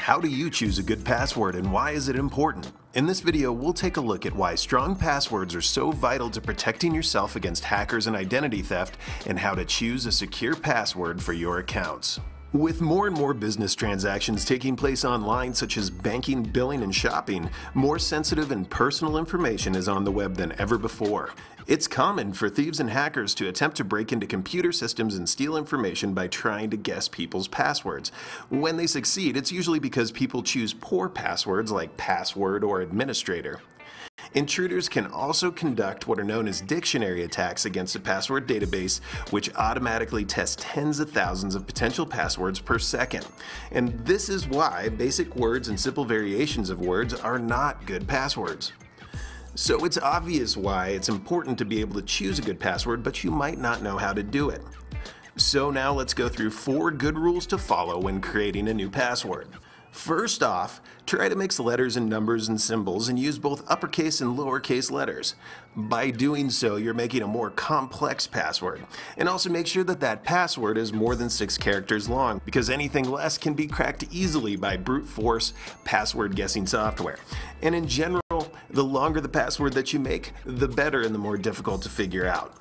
How do you choose a good password and why is it important? In this video, we'll take a look at why strong passwords are so vital to protecting yourself against hackers and identity theft, and how to choose a secure password for your accounts. With more and more business transactions taking place online, such as banking, billing, and shopping, more sensitive and personal information is on the web than ever before. It's common for thieves and hackers to attempt to break into computer systems and steal information by trying to guess people's passwords. When they succeed, it's usually because people choose poor passwords like password or administrator. Intruders can also conduct what are known as dictionary attacks against a password database, which automatically tests tens of thousands of potential passwords per second. And this is why basic words and simple variations of words are not good passwords. So it's obvious why it's important to be able to choose a good password, but you might not know how to do it. So now let's go through 4 good rules to follow when creating a new password. First off, try to mix letters and numbers and symbols and use both uppercase and lowercase letters. By doing so, you're making a more complex password. And also make sure that that password is more than 6 characters long, because anything less can be cracked easily by brute force password guessing software. And in general, the longer the password that you make, the better and the more difficult to figure out.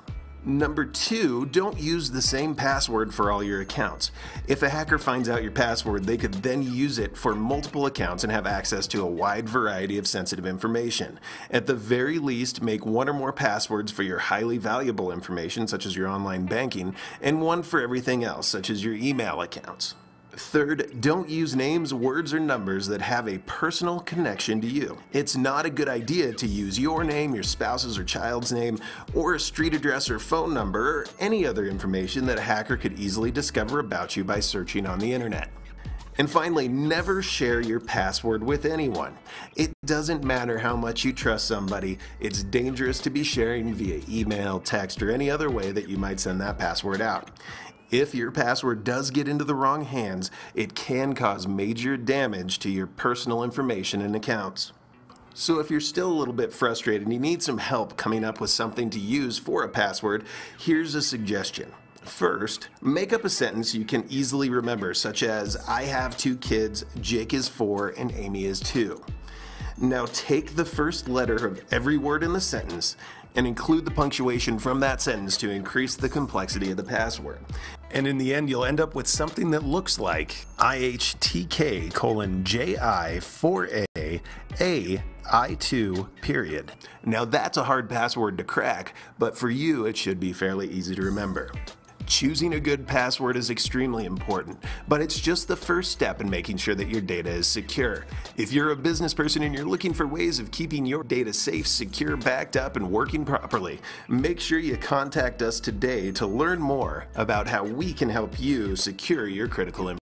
Number 2, don't use the same password for all your accounts. If a hacker finds out your password, they could then use it for multiple accounts and have access to a wide variety of sensitive information. At the very least, make 1 or more passwords for your highly valuable information, such as your online banking, and 1 for everything else, such as your email accounts. Third, don't use names, words, or numbers that have a personal connection to you. It's not a good idea to use your name, your spouse's or child's name, or a street address or phone number, or any other information that a hacker could easily discover about you by searching on the internet. And finally, never share your password with anyone. It doesn't matter how much you trust somebody, it's dangerous to be sharing via email, text, or any other way that you might send that password out. If your password does get into the wrong hands, it can cause major damage to your personal information and accounts. So if you're still a little bit frustrated and you need some help coming up with something to use for a password, here's a suggestion. First, make up a sentence you can easily remember, such as, I have 2 kids, Jake is 4, and Amy is 2. Now take the first letter of every word in the sentence and include the punctuation from that sentence to increase the complexity of the password. And in the end, you'll end up with something that looks like IHTK:JI4AI2 period. Now that's a hard password to crack, but for you it should be fairly easy to remember. Choosing a good password is extremely important, but it's just the first step in making sure that your data is secure. If you're a business person and you're looking for ways of keeping your data safe, secure, backed up, and working properly, make sure you contact us today to learn more about how we can help you secure your critical information.